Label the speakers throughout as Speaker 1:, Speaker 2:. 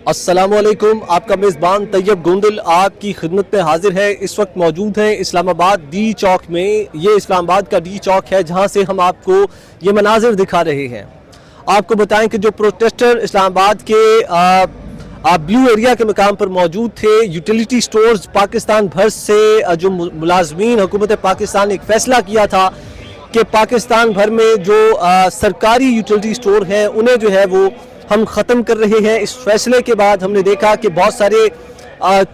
Speaker 1: अस्सलामुअलैकुम, आपका मेज़बान तैयब गोंदल आपकी खिदमत में हाजिर है। इस वक्त मौजूद हैं इस्लामाबाद डी चौक में। ये इस्लामाबाद का डी चौक है जहां से हम आपको ये मनाजिर दिखा रहे हैं। आपको बताएं कि जो प्रोटेस्टर इस्लामाबाद के ब्लू एरिया के मकाम पर मौजूद थे, यूटिलिटी स्टोर्स पाकिस्तान भर से जो मुलाजमीन हुकूमत पाकिस्तान ने एक फ़ैसला किया था कि पाकिस्तान भर में जो सरकारी यूटिलिटी स्टोर हैं उन्हें जो है वो हम ख़त्म कर रहे हैं। इस फैसले के बाद हमने देखा कि बहुत सारे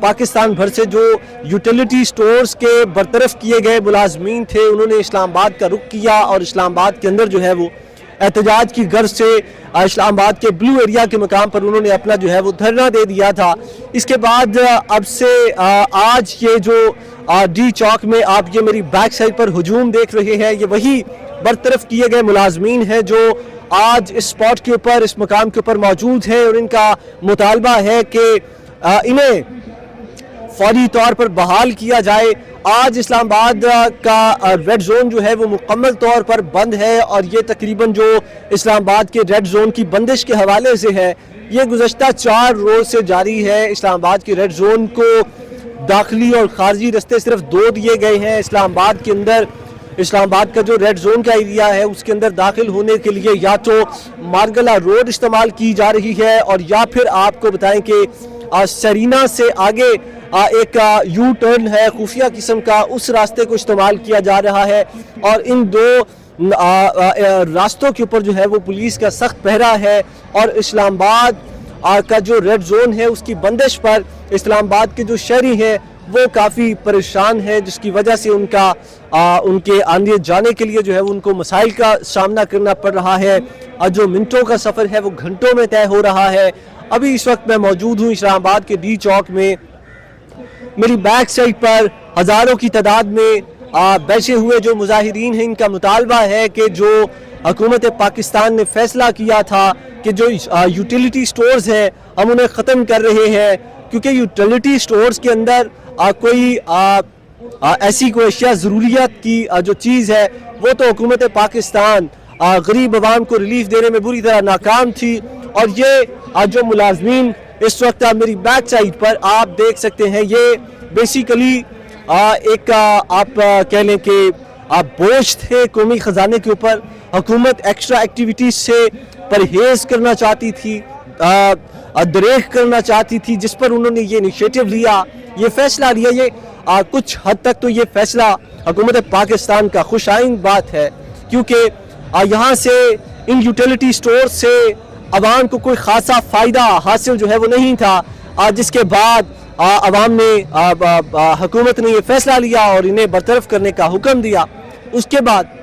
Speaker 1: पाकिस्तान भर से जो यूटिलिटी स्टोर्स के बरतरफ किए गए मुलाजमीन थे उन्होंने इस्लामाबाद का रुख किया और इस्लामाबाद के अंदर जो है वो एहतजाज की गर्ज से इस्लामाबाद के ब्लू एरिया के मकाम पर उन्होंने अपना जो है वो धरना दे दिया था। इसके बाद अब से आज ये जो डी चौक में आप ये मेरी बैक साइड पर हुजूम देख रहे हैं, ये वही बरतरफ किए गए मुलाजमीन हैं जो आज इस स्पॉट के ऊपर, इस मकाम के ऊपर मौजूद है और इनका मुतालबा है कि इन्हें फौरी तौर पर बहाल किया जाए। आज इस्लामाबाद का रेड जोन जो है वो मुकम्मल तौर पर बंद है और ये तकरीबन जो इस्लामाबाद के रेड जोन की बंदिश के हवाले से है, ये गुज़श्ता 4 रोज़ से जारी है। इस्लामाबाद के रेड जोन को दाखिली और खारजी रस्ते सिर्फ 2 दिए गए हैं। इस्लामाबाद के अंदर, इस्लामाबाद का जो रेड जोन का एरिया है उसके अंदर दाखिल होने के लिए या तो मारगला रोड इस्तेमाल की जा रही है और या फिर आपको बताएं कि सरीना से आगे एक यू टर्न है खुफिया किस्म का, उस रास्ते को इस्तेमाल किया जा रहा है और इन 2 रास्तों के ऊपर जो है वो पुलिस का सख्त पहरा है और इस्लामाबाद का जो रेड जोन है उसकी बंदिश पर इस्लामाबाद के जो शहरी हैं वो काफ़ी परेशान है, जिसकी वजह से उनके आने जाने के लिए जो है उनको मसाइल का सामना करना पड़ रहा है और जो मिनटों का सफ़र है वो घंटों में तय हो रहा है। अभी इस वक्त मैं मौजूद हूँ इस्लामाबाद के डी चौक में। मेरी बैक साइड पर हज़ारों की तादाद में बैठे हुए जो मुजाहिरीन हैं, इनका मुतालबा है कि जो हुकूमत पाकिस्तान ने फ़ैसला किया था कि जो यूटिलिटी स्टोर्स हैं हम उन्हें ख़त्म कर रहे हैं, क्योंकि यूटिलिटी स्टोर्स के अंदर कोई ऐसी कोई अशिया ज़रूरियात की जो चीज़ है वो तो हुकूमत पाकिस्तान गरीब अवाम को रिलीफ देने में बुरी तरह नाकाम थी। और ये जो मुलाजमीन इस वक्त मेरी बैक साइड पर आप देख सकते हैं, ये बेसिकली एक आप कह लें कि बोझ थे कौमी ख़जाने के ऊपर। हुकूमत एक्स्ट्रा एक्टिविटीज़ से परहेज़ करना चाहती थी, दरेख करना चाहती थी, जिस पर उन्होंने ये इनिशिएटिव लिया, ये फ़ैसला लिया। ये कुछ हद तक तो ये फ़ैसला हुकूमत पाकिस्तान का खुशाइन बात है, क्योंकि यहाँ से इन यूटिलिटी स्टोर से अवाम को कोई ख़ासा फ़ायदा हासिल जो है वो नहीं था, जिसके बाद अवाम ने हुकूमत ने ये फ़ैसला लिया और इन्हें बरतरफ करने का हुक्म दिया। उसके बाद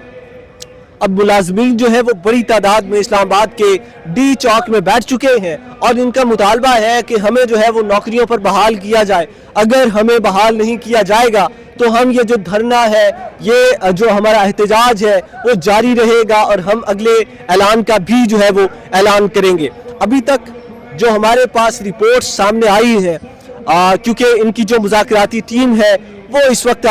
Speaker 1: अब मुलाजमीन जो है वो बड़ी तादाद में इस्लामाबाद के डी चौक में बैठ चुके हैं और इनका मुतालबा है कि हमें जो है वो नौकरियों पर बहाल किया जाए। अगर हमें बहाल नहीं किया जाएगा तो हम ये जो धरना है, ये जो हमारा एहतजाज है वो जारी रहेगा और हम अगले ऐलान का भी जो है वो ऐलान करेंगे। अभी तक जो हमारे पास रिपोर्ट सामने आई है, क्योंकि इनकी जो मुज़ाकराती टीम है वो इस वक्त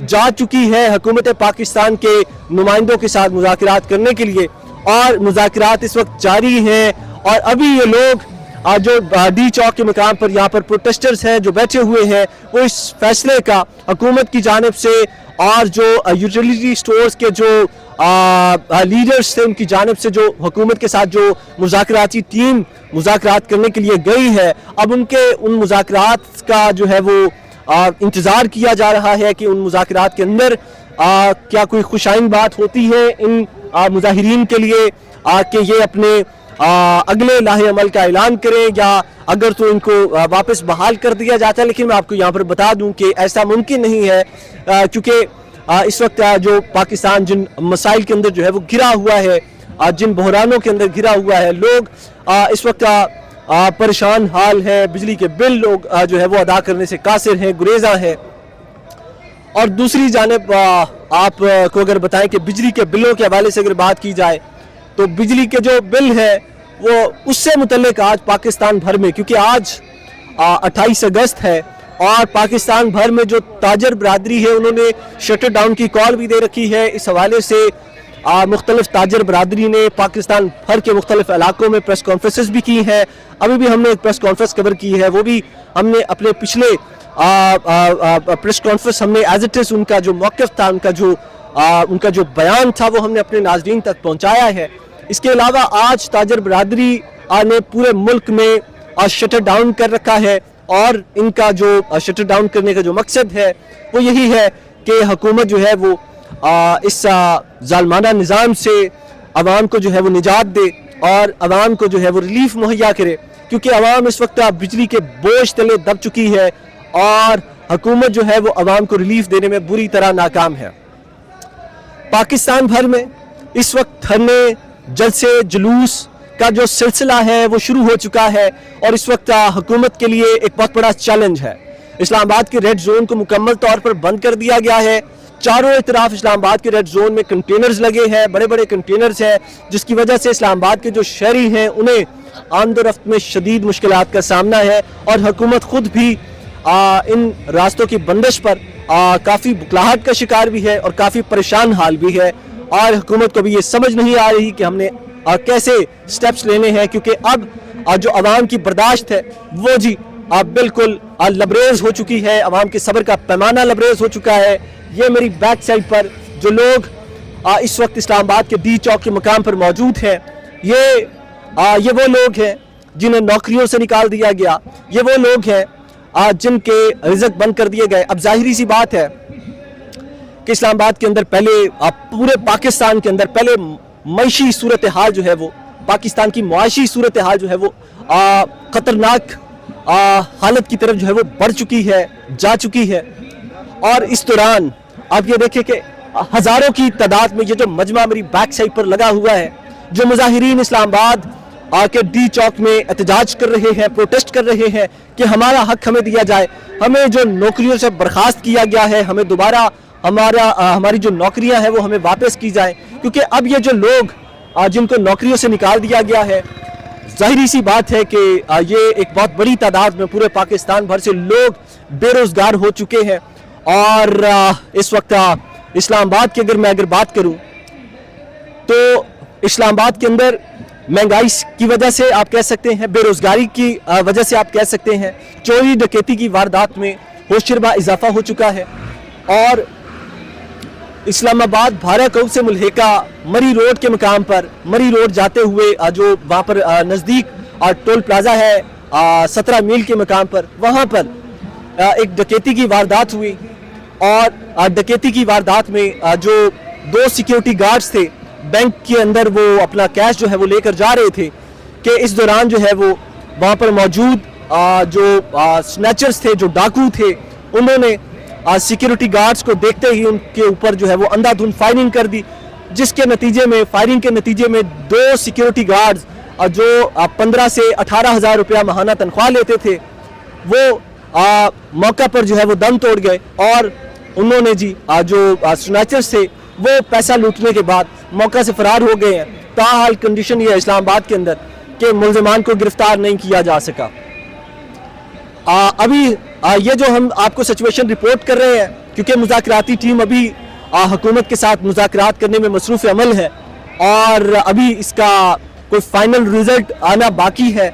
Speaker 1: जा चुकी है हुकूमत पाकिस्तान के नुमाइंदों के साथ मुज़ाकरात करने के लिए और मुज़ाकरात इस वक्त जारी हैं। और अभी ये लोग जो डी चौक के मकाम पर यहाँ पर प्रोटेस्टर्स हैं जो बैठे हुए हैं, वो इस फैसले का हुकूमत की जानिब से और जो यूटिलिटी स्टोर्स के जो लीडर्स थे उनकी जानिब से जो हुकूमत के साथ जो मुज़ाकराती टीम मुज़ाकरात करने के लिए गई है, अब उन मुज़ाकरात का जो है वो इंतज़ार किया जा रहा है कि उन मुज़ाकरात के अंदर क्या कोई खुशाइन बात होती है इन मुजाहिरीन के लिए कि ये अपने अगले लाहे अमल का ऐलान करें, या अगर तो इनको वापस बहाल कर दिया जाता है। लेकिन मैं आपको यहाँ पर बता दूं कि ऐसा मुमकिन नहीं है, क्योंकि इस वक्त जो पाकिस्तान जिन मसाइल के अंदर जो है वो घिरा हुआ है, जिन बहरानों के अंदर घिरा हुआ है, लोग इस वक्त परेशान हाल है, बिजली के बिल लोग जो है वो अदा करने से कासिर हैं, गुरेजा है। और दूसरी जानिब आप को अगर बताएं कि बिजली के बिलों के हवाले से अगर बात की जाए तो बिजली के जो बिल है वो उससे मुतल्लिक आज पाकिस्तान भर में, क्योंकि आज 28 अगस्त है और पाकिस्तान भर में जो ताजर बरादरी है उन्होंने शटर डाउन की कॉल भी दे रखी है। इस हवाले से मुख्तलिफ ताजर बरादरी ने पाकिस्तान भर के मुख्तलिफ इलाकों में प्रेस कॉन्फ्रेंसेस भी की हैं। अभी भी हमने एक प्रेस कॉन्फ्रेंस कवर की है, वो भी हमने अपने पिछले प्रेस कॉन्फ्रेंस हमने एज इट इज़ उनका जो मौक़िफ़ था, उनका जो बयान था वो हमने अपने नाज़रीन तक पहुँचाया है। इसके अलावा आज ताजर बरादरी ने पूरे मुल्क में शटर डाउन कर रखा है, और इनका जो शटर डाउन करने का जो मकसद है वो यही है कि हुकूमत जो है वो इस जालमाना निज़ाम से अवाम को जो है वो निजात दे और अवाम को जो है वो रिलीफ मुहैया करे, क्योंकि अवाम इस वक्त बिजली के बोझ तले दब चुकी है और हुकूमत जो है वो अवाम को रिलीफ देने में बुरी तरह नाकाम है। पाकिस्तान भर में इस वक्त धरने, जलसे, जुलूस का जो सिलसिला है वो शुरू हो चुका है, और इस वक्त हुकूमत के लिए एक बहुत बड़ा चैलेंज है। इस्लामाबाद के रेड जोन को मुकम्मल तौर पर बंद कर दिया गया है। चारों तरफ इस्लामाबाद के रेड जोन में कंटेनर्स लगे हैं, बड़े बड़े कंटेनर्स हैं, जिसकी वजह से इस्लामाबाद के जो शहरी हैं उन्हें आमदोरफ्त में शदीद मुश्किलात का सामना है, और हुकूमत खुद भी इन रास्तों की बंदिश पर काफ़ी बुखलाहट का शिकार भी है और काफ़ी परेशान हाल भी है। और हुकूमत को भी ये समझ नहीं आ रही कि हमने कैसे स्टेप्स लेने हैं, क्योंकि अब जो अवाम की बर्दाश्त है वो जी बिल्कुल लबरेज हो चुकी है, अवाम के सब्र का पैमाना लबरेज हो चुका है। ये मेरी बैक साइड पर जो लोग इस वक्त इस्लामाबाद के डी चौक के मकाम पर मौजूद हैं, ये वो लोग हैं जिन्हें नौकरियों से निकाल दिया गया, ये वो लोग हैं जिनके रिज़्क बंद कर दिए गए। अब जाहिरी सी बात है कि इस्लामाबाद के अंदर पहले, पूरे पाकिस्तान के अंदर पहले मईशी सूरत हाल जो है वो, पाकिस्तान की मुआशी सूरत हाल जो है वो ख़तरनाक हालत की तरफ जो है वो बढ़ चुकी है, जा चुकी है। और इस दौरान आप ये देखें कि हज़ारों की तादाद में ये जो मजमा मेरी बैक साइड पर लगा हुआ है, जो मुजाहिरीन इस्लामाबाद के डी चौक में एहतजाज कर रहे हैं, प्रोटेस्ट कर रहे हैं कि हमारा हक हमें दिया जाए, हमें जो नौकरियों से बर्खास्त किया गया है, हमें दोबारा हमारी जो नौकरियां हैं वो हमें वापस की जाए, क्योंकि अब ये जो लोग जिनको नौकरियों से निकाल दिया गया है, जाहिरी सी बात है कि ये एक बहुत बड़ी तादाद में पूरे पाकिस्तान भर से लोग बेरोज़गार हो चुके हैं। और इस वक्त इस्लामाबाद की अगर बात करूं तो इस्लामाबाद के अंदर महंगाई की वजह से आप कह सकते हैं, बेरोज़गारी की वजह से आप कह सकते हैं, चोरी डकैती की वारदात में होशरबा इजाफा हो चुका है। और इस्लामाबाद भाराकौम से मुल्हिका मरी रोड के मकाम पर, मरी रोड जाते हुए जो वहाँ पर नज़दीक टोल प्लाजा है 17 मील के मकाम पर, वहाँ पर एक डकैती की वारदात हुई, और डकैती की वारदात में जो 2 सिक्योरिटी गार्ड्स थे बैंक के अंदर, वो अपना कैश जो है वो लेकर जा रहे थे कि इस दौरान जो है वो वहाँ पर मौजूद जो स्नैचर्स थे, जो डाकू थे, उन्होंने सिक्योरिटी गार्ड्स को देखते ही उनके ऊपर जो है वो अंधाधुंध फायरिंग कर दी, जिसके नतीजे में, फायरिंग के नतीजे में 2 सिक्योरिटी गार्ड्स जो 15 से 18 हज़ार रुपया माहाना तनख्वाह लेते थे, वो मौका पर जो है वो दम तोड़ गए, और उन्होंने जी जो स्नैचर्स थे वो पैसा लूटने के बाद मौका से फरार हो गए हैं। ताहाल कंडीशन ये है इस्लामाबाद के अंदर कि मुल्ज़िमान को गिरफ्तार नहीं किया जा सका। अभी ये जो हम आपको सिचुएशन रिपोर्ट कर रहे हैं, क्योंकि मुज़ाकराती टीम अभी हुकूमत के साथ मुज़ाकरात करने में मसरूफ़ अमल है, और अभी इसका कोई फाइनल रिजल्ट आना बाकी है।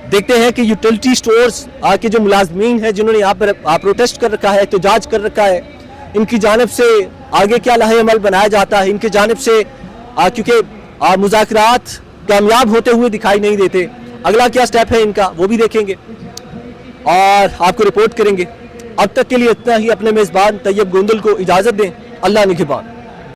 Speaker 1: देखते हैं कि यूटिलिटी स्टोर्स के जो मुलाजमीन हैं, जिन्होंने यहाँ पर प्रोटेस्ट कर रखा है, एहतजाज कर रखा है, इनकी जानिब से आगे क्या लाहे अमल बनाया जाता है, इनकी जानिब से, क्योंकि मुज़ाकरात कामयाब होते हुए दिखाई नहीं देते, अगला क्या स्टेप है इनका वो भी देखेंगे और आपको रिपोर्ट करेंगे। अब तक के लिए इतना ही। अपने मेज़बान तैयब गोंदल को इजाज़त दें। अल्लाह निगहबान।